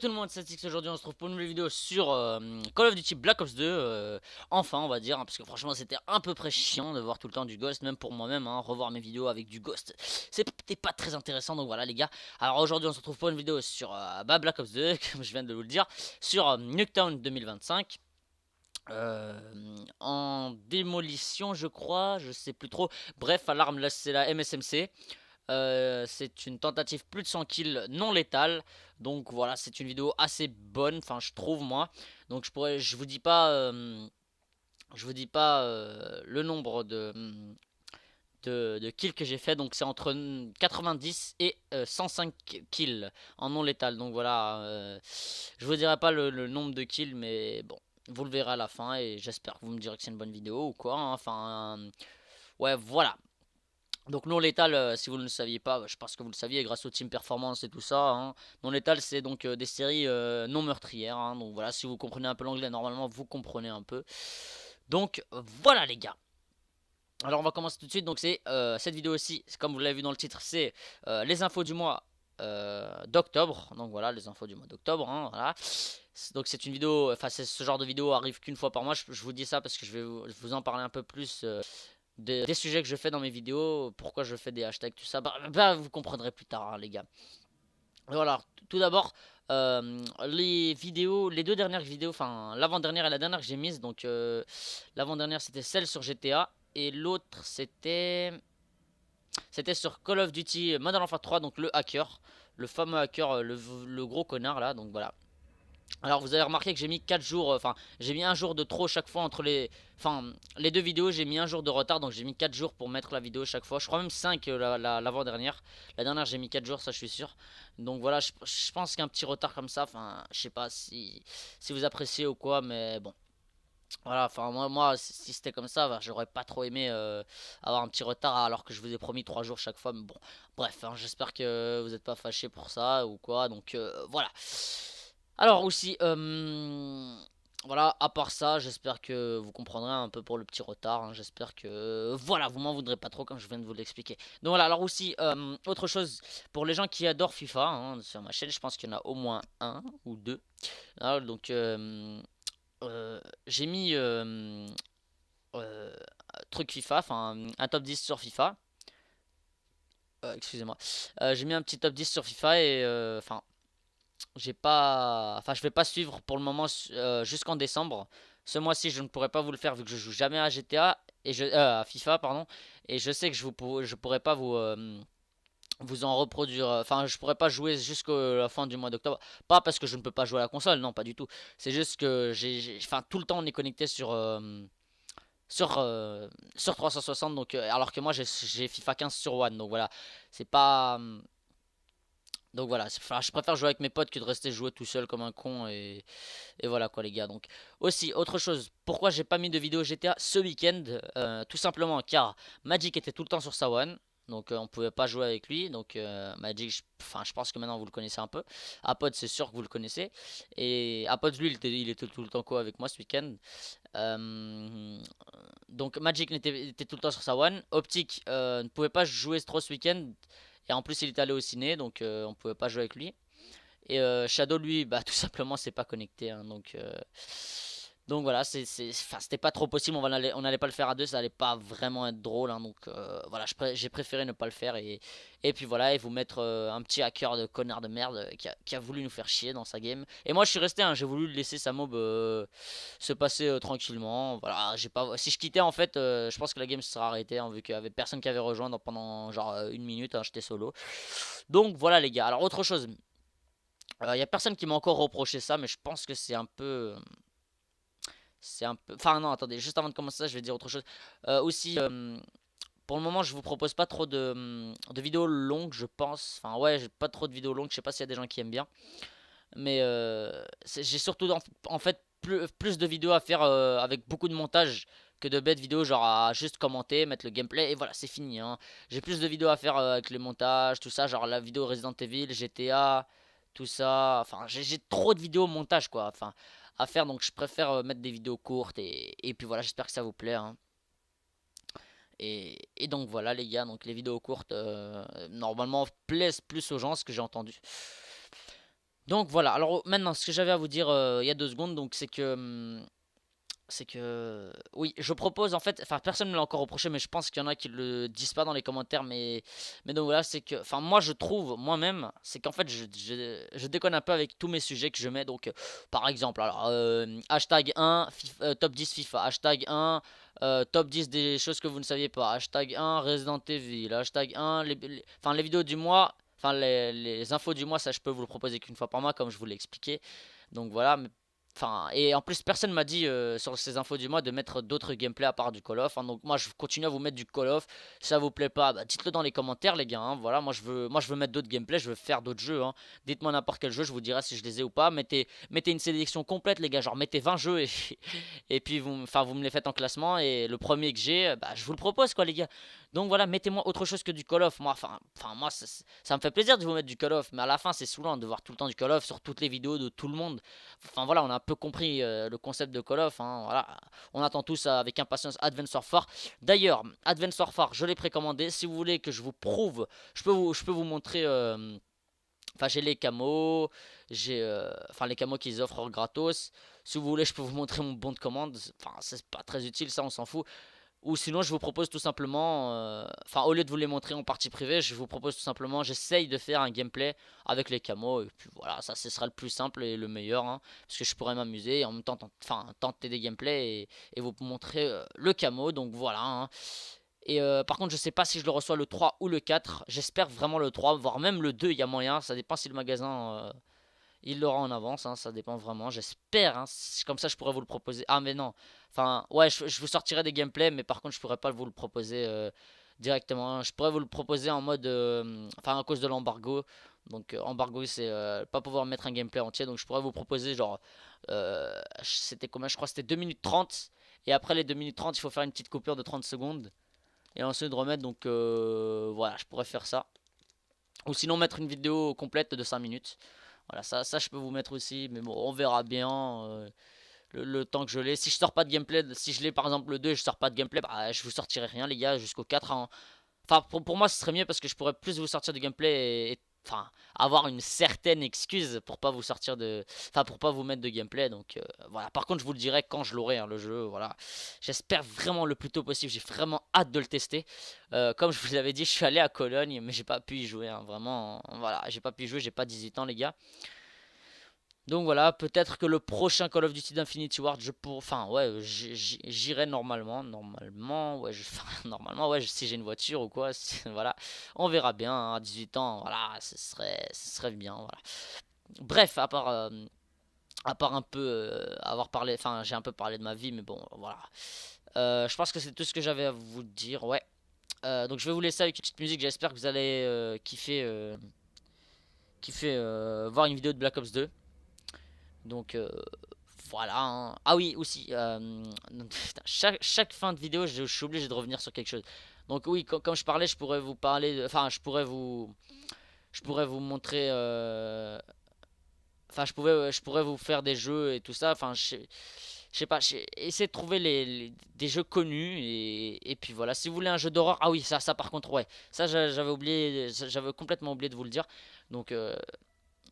tout le monde, c'est Six. Aujourd'hui on se retrouve pour une nouvelle vidéo sur Call of Duty Black Ops 2, enfin on va dire, hein, parce que franchement c'était un peu près chiant de voir tout le temps du Ghost, même pour moi-même, hein, revoir mes vidéos avec du Ghost, c'était pas très intéressant, donc voilà les gars. Alors aujourd'hui on se retrouve pour une vidéo sur Black Ops 2, comme je viens de vous le dire, sur Nuketown 2025. En démolition je crois, je sais plus trop, bref à l'arme là c'est la MSMC. C'est une tentative plus de 100 kills non létale. Donc voilà, c'est une vidéo assez bonne, enfin je trouve moi. Donc je vous dis pas, le nombre de kills que j'ai fait. Donc c'est entre 90 et 105 kills en non létal. Donc voilà, je vous dirai pas le nombre de kills, mais bon, vous le verrez à la fin et j'espère que vous me direz que c'est une bonne vidéo ou quoi, hein. Enfin, ouais, voilà. Donc non létal, si vous ne le saviez pas, je pense que vous le saviez grâce au team performance et tout ça, hein. Non létal c'est donc des séries non meurtrières, hein. Donc voilà, si vous comprenez un peu l'anglais, normalement vous comprenez un peu. Donc voilà les gars. Alors on va commencer tout de suite. Donc c'est cette vidéo aussi, comme vous l'avez vu dans le titre, c'est les infos du mois d'octobre. Donc voilà, les infos du mois d'octobre, hein, voilà. Donc c'est une vidéo, enfin ce genre de vidéo arrive qu'une fois par mois. Je vous dis ça parce que je vais vous en parler un peu plus des sujets que je fais dans mes vidéos, pourquoi je fais des hashtags, tout ça. Bah vous comprendrez plus tard, hein, les gars. Voilà, tout d'abord, les vidéos, les deux dernières vidéos, enfin l'avant-dernière et la dernière que j'ai mise. Donc l'avant-dernière c'était celle sur GTA et l'autre c'était sur Call of Duty Modern Warfare 3, donc le hacker, le fameux hacker, le gros connard là. Donc voilà. Alors vous avez remarqué que j'ai mis 4 jours, enfin j'ai mis un jour de trop chaque fois entre les... Enfin les deux vidéos j'ai mis un jour de retard, donc j'ai mis 4 jours pour mettre la vidéo chaque fois. Je crois même 5 l'avant-dernière. La dernière j'ai mis 4 jours, ça je suis sûr. Donc voilà, je pense qu'un petit retard comme ça, enfin je sais pas si vous appréciez ou quoi, mais bon. Voilà, enfin moi si c'était comme ça, bah, j'aurais pas trop aimé avoir un petit retard alors que je vous ai promis 3 jours chaque fois. Mais bon, bref, hein, j'espère que vous n'êtes pas fâchés pour ça ou quoi, donc voilà. Alors aussi, voilà, à part ça, j'espère que vous comprendrez un peu pour le petit retard, hein. J'espère que, voilà, vous m'en voudrez pas trop comme je viens de vous l'expliquer. Donc voilà, alors aussi, autre chose, pour les gens qui adorent FIFA, hein, sur ma chaîne, je pense qu'il y en a au moins un ou deux. Alors, donc, j'ai mis euh, truc FIFA, enfin, un top 10 sur FIFA. Excusez-moi. J'ai mis un petit top 10 sur FIFA et, enfin, j'ai pas, enfin je vais pas suivre pour le moment jusqu'en décembre. Ce mois-ci je ne pourrai pas vous le faire vu que je joue jamais à GTA et à FIFA pardon, et je sais que je pourrais pas vous en reproduire, enfin je pourrais pas jouer jusqu'à la fin du mois d'octobre, pas parce que je ne peux pas jouer à la console, non pas du tout, c'est juste que enfin tout le temps on est connecté sur, euh, sur 360, donc alors que moi j'ai FIFA 15 sur One, donc voilà, c'est pas, donc voilà, enfin, je préfère jouer avec mes potes que de rester jouer tout seul comme un con, et voilà quoi les gars. Donc aussi autre chose, pourquoi j'ai pas mis de vidéo GTA ce week-end, tout simplement car Magic était tout le temps sur sa One. Donc on pouvait pas jouer avec lui. Donc Magic, enfin je pense que maintenant vous le connaissez un peu. Apod c'est sûr que vous le connaissez. Et Apod lui il était tout le temps quoi avec moi ce week-end. Euh, donc Magic était tout le temps sur sa One. Optic ne pouvait pas jouer trop ce week-end. Et en plus il est allé au ciné, donc on pouvait pas jouer avec lui. Et Shadow, lui, bah tout simplement, c'est pas connecté, hein, donc voilà, enfin, c'était pas trop possible. On allait pas le faire à deux, ça allait pas vraiment être drôle, hein, donc voilà, j'ai préféré ne pas le faire et puis voilà, et vous mettre un petit hacker de connard de merde qui a voulu nous faire chier dans sa game. Et moi, je suis resté, hein, j'ai voulu laisser sa mob se passer tranquillement. Voilà, j'ai pas. Si je quittais, en fait, je pense que la game se serait arrêtée, hein, vu qu'il y avait personne qui avait rejoint pendant genre une minute, hein, j'étais solo. Donc voilà, les gars. Alors autre chose. Il y a personne qui m'a encore reproché ça, mais je pense que c'est un peu. C'est un peu. Enfin, non, attendez, juste avant de commencer ça, je vais dire autre chose. Aussi, pour le moment, je vous propose pas trop de vidéos longues, je pense. Enfin, ouais, j'ai pas trop de vidéos longues, je sais pas s'il y a des gens qui aiment bien. Mais j'ai surtout en fait plus de vidéos à faire avec beaucoup de montage que de bêtes vidéos, genre à juste commenter, mettre le gameplay et voilà, c'est fini, hein. J'ai plus de vidéos à faire avec les montages, tout ça, genre la vidéo Resident Evil, GTA, tout ça. Enfin, j'ai trop de vidéos montage quoi, enfin, à faire, donc je préfère mettre des vidéos courtes et puis voilà, j'espère que ça vous plaît, hein. Et donc voilà les gars, donc les vidéos courtes normalement plaisent plus aux gens, ce que j'ai entendu. Donc voilà, alors maintenant ce que j'avais à vous dire il y a 2 secondes, donc c'est que oui, je propose en fait, enfin personne ne me l'a encore reproché, mais je pense qu'il y en a qui le disent pas dans les commentaires, mais donc voilà, c'est que, enfin moi je trouve moi-même, c'est qu'en fait je déconne un peu avec tous mes sujets que je mets, donc par exemple, alors hashtag 1 top 10 FIFA, hashtag 1 top 10 des choses que vous ne saviez pas, hashtag 1 Resident Evil, hashtag 1 enfin les vidéos du mois, enfin les infos du mois, ça je peux vous le proposer qu'une fois par mois comme je vous l'ai expliqué. Donc voilà, enfin, et en plus, personne m'a dit sur ces infos du mois de mettre d'autres gameplays à part du Call of, hein. Donc moi, je continue à vous mettre du Call of. Si ça vous plaît pas, bah, dites-le dans les commentaires, les gars, hein. Voilà, moi je veux mettre d'autres gameplays, je veux faire d'autres jeux, hein. Dites-moi n'importe quel jeu, je vous dirai si je les ai ou pas. Mettez une sélection complète, les gars. Genre mettez 20 jeux et puis vous me les faites en classement. Et le premier que j'ai, bah, je vous le propose, quoi, les gars. Donc voilà, mettez-moi autre chose que du Call of. Moi, ça me fait plaisir de vous mettre du Call of, mais à la fin, c'est saoulant de voir tout le temps du Call of sur toutes les vidéos de tout le monde. Enfin voilà, on a un peu compris le concept de Call of, hein, voilà. On attend tous avec impatience Advance Warfare. D'ailleurs, Advance Warfare, je l'ai précommandé. Si vous voulez que je vous prouve, je peux vous montrer. Enfin, j'ai les camos, enfin les camos qu'ils offrent gratos. Si vous voulez, je peux vous montrer mon bon de commande. Enfin, c'est pas très utile, ça, on s'en fout. Ou sinon, je vous propose tout simplement, enfin, au lieu de vous les montrer en partie privée, je vous propose tout simplement, j'essaye de faire un gameplay avec les camos. Et puis voilà, ça, ce sera le plus simple et le meilleur, hein, parce que je pourrais m'amuser et en même temps, enfin, tenter des gameplays et vous montrer le camo. Donc voilà, hein. Et par contre, je sais pas si je le reçois le 3 ou le 4. J'espère vraiment le 3, voire même le 2, il y a moyen. Ça dépend si le magasin il l'aura en avance, hein, ça dépend vraiment. J'espère, hein, comme ça je pourrais vous le proposer. Ah, mais non. Enfin, ouais, je vous sortirai des gameplays, mais par contre, je pourrais pas vous le proposer directement, hein. Je pourrais vous le proposer en mode. Enfin, à cause de l'embargo. Donc, embargo, c'est pas pouvoir mettre un gameplay entier. Donc, je pourrais vous proposer, genre. C'était combien? Je crois que c'était 2 minutes 30. Et après les 2 minutes 30, il faut faire une petite coupure de 30 secondes. Et ensuite remettre. Donc, voilà, je pourrais faire ça. Ou sinon, mettre une vidéo complète de 5 minutes. Voilà, ça je peux vous mettre aussi, mais bon, on verra bien le temps que je l'ai. Si je sors pas de gameplay, si je l'ai par exemple le 2 et je sors pas de gameplay, bah je vous sortirai rien les gars jusqu'au 4, hein. Enfin, pour moi, ce serait mieux parce que je pourrais plus vous sortir de gameplay enfin, avoir une certaine excuse pour pas vous sortir de. Enfin, pour pas vous mettre de gameplay. Donc, voilà. Par contre, je vous le dirai quand je l'aurai, hein, le jeu. Voilà. J'espère vraiment le plus tôt possible. J'ai vraiment hâte de le tester. Comme je vous l'avais dit, je suis allé à Cologne, mais j'ai pas pu y jouer, hein. Vraiment, voilà. J'ai pas pu y jouer. J'ai pas 18 ans, les gars. Donc voilà, peut-être que le prochain Call of Duty d'Infinity Ward, enfin ouais, j'irai normalement, ouais, enfin, normalement, ouais, si j'ai une voiture ou quoi, voilà, on verra bien, hein, à 18 ans, voilà, ce serait bien, voilà. Bref, à part un peu avoir parlé, enfin, j'ai un peu parlé de ma vie, mais bon, voilà. Je pense que c'est tout ce que j'avais à vous dire, ouais. Donc je vais vous laisser avec une petite musique, j'espère que vous allez kiffer voir une vidéo de Black Ops 2. Donc voilà, hein. Ah oui, aussi, putain, chaque fin de vidéo, je suis obligé de revenir sur quelque chose. Donc oui, comme je parlais, je pourrais vous parler, enfin, je pourrais vous montrer, enfin, je pourrais vous faire des jeux et tout ça. Enfin, je sais pas, essayez de trouver des jeux connus et puis voilà. Si vous voulez un jeu d'horreur, ah oui, ça par contre, ouais, ça j'avais oublié, j'avais complètement oublié de vous le dire. Donc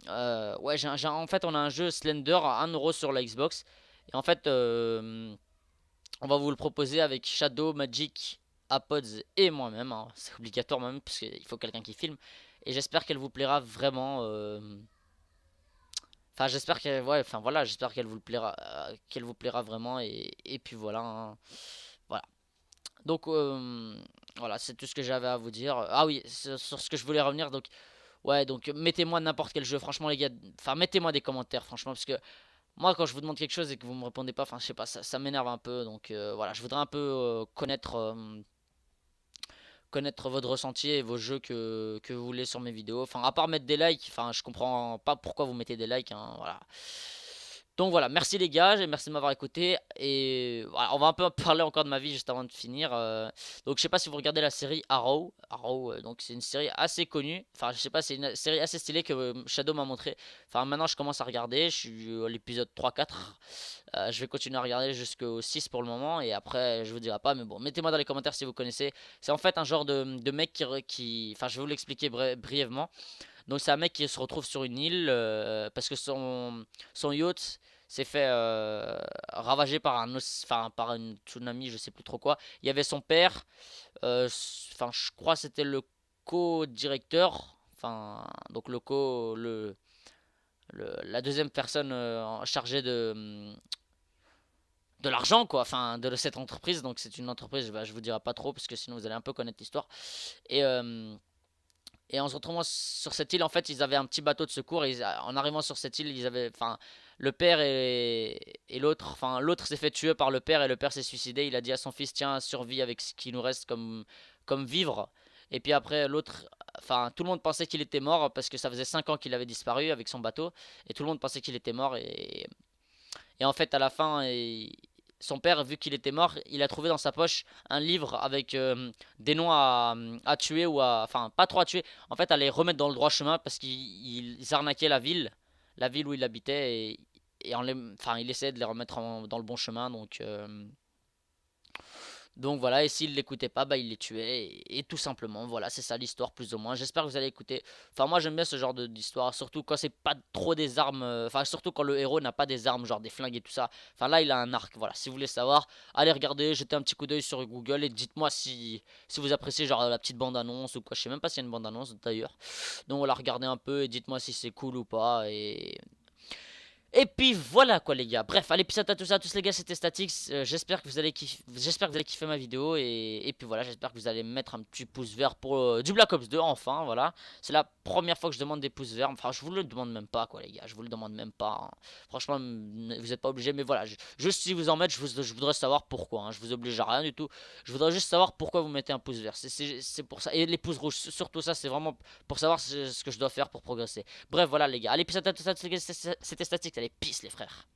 ouais, en fait, on a un jeu Slender à 1€ sur la Xbox. Et en fait, on va vous le proposer avec Shadow, Magic, Apods et moi-même, hein. C'est obligatoire même, parce qu'il faut quelqu'un qui filme. Et j'espère qu'elle vous plaira vraiment. Enfin, j'espère qu'elle, ouais, enfin voilà, j'espère qu'elle vous plaira vraiment. Et puis voilà, hein. Voilà. Donc, voilà, c'est tout ce que j'avais à vous dire. Ah oui, sur ce que je voulais revenir. Donc, ouais, donc mettez-moi n'importe quel jeu, franchement les gars, enfin mettez-moi des commentaires, franchement, parce que moi quand je vous demande quelque chose et que vous me répondez pas, enfin je sais pas, ça m'énerve un peu, donc voilà, je voudrais un peu connaître votre ressenti et vos jeux que vous voulez sur mes vidéos, enfin à part mettre des likes, enfin je comprends pas pourquoi vous mettez des likes, hein, voilà. Donc voilà, merci les gars, et merci de m'avoir écouté. Et voilà, on va un peu parler encore de ma vie juste avant de finir. Donc je sais pas si vous regardez la série Arrow. Arrow, donc c'est une série assez connue. Enfin, je sais pas, c'est une série assez stylée que Shadow m'a montré. Enfin, maintenant je commence à regarder. Je suis à l'épisode 3-4. Je vais continuer à regarder jusqu'au 6 pour le moment. Et après, je vous dirai pas. Mais bon, mettez-moi dans les commentaires si vous connaissez. C'est en fait un genre de mec enfin, je vais vous l'expliquer brièvement. Donc c'est un mec qui se retrouve sur une île parce que son yacht s'est fait ravager par enfin par une tsunami, je sais plus trop quoi. Il y avait son père, enfin je crois que c'était le co-directeur, enfin donc la deuxième personne chargée de l'argent quoi, enfin de cette entreprise. Donc c'est une entreprise, je vous dirai pas trop parce que sinon vous allez un peu connaître l'histoire. Et en se retrouvant sur cette île, en fait, ils avaient un petit bateau de secours. Et en arrivant sur cette île, ils avaient, enfin, le père et l'autre, enfin, l'autre s'est fait tuer par le père et le père s'est suicidé. Il a dit à son fils, tiens, survis avec ce qui nous reste comme vivre. Et puis après, l'autre, enfin, tout le monde pensait qu'il était mort parce que ça faisait 5 ans qu'il avait disparu avec son bateau. Et tout le monde pensait qu'il était mort. Et en fait, à la fin, son père, vu qu'il était mort, il a trouvé dans sa poche un livre avec des noms à tuer ou à... Enfin, pas trop à tuer, en fait, à les remettre dans le droit chemin parce qu'ils arnaquaient la ville où il habitait, enfin, il essayait de les remettre dans le bon chemin, donc voilà, et s'il l'écoutait pas, bah il les tuait, et tout simplement, voilà, c'est ça l'histoire plus ou moins. J'espère que vous allez écouter. Enfin, moi j'aime bien ce genre d'histoire, surtout quand c'est pas trop des armes, enfin, surtout quand le héros n'a pas des armes, genre des flingues et tout ça. Enfin, là il a un arc, voilà. Si vous voulez savoir, allez regarder, jetez un petit coup d'œil sur Google et dites-moi si vous appréciez, genre la petite bande-annonce ou quoi. Je sais même pas s'il y a une bande-annonce d'ailleurs. Donc voilà, regardez un peu et dites-moi si c'est cool ou pas, et puis voilà quoi les gars. Bref, allez, peace out à tous, les gars, c'était Statix. J'espère que vous allez kiffer ma vidéo et puis voilà, j'espère que vous allez mettre un petit pouce vert pour du Black Ops 2 enfin, voilà. C'est la première fois que je demande des pouces verts. Enfin, je vous le demande même pas quoi les gars, je vous le demande même pas, hein. Franchement, vous êtes pas obligés, mais voilà, juste si vous en mettez, je voudrais savoir pourquoi, hein. Je vous oblige à rien du tout. Je voudrais juste savoir pourquoi vous mettez un pouce vert. C'est pour ça, et les pouces rouges, surtout ça, c'est vraiment pour savoir ce que je dois faire pour progresser. Bref, voilà les gars. Allez, peace out à tous, c'était Statique. Allez, peace les frères.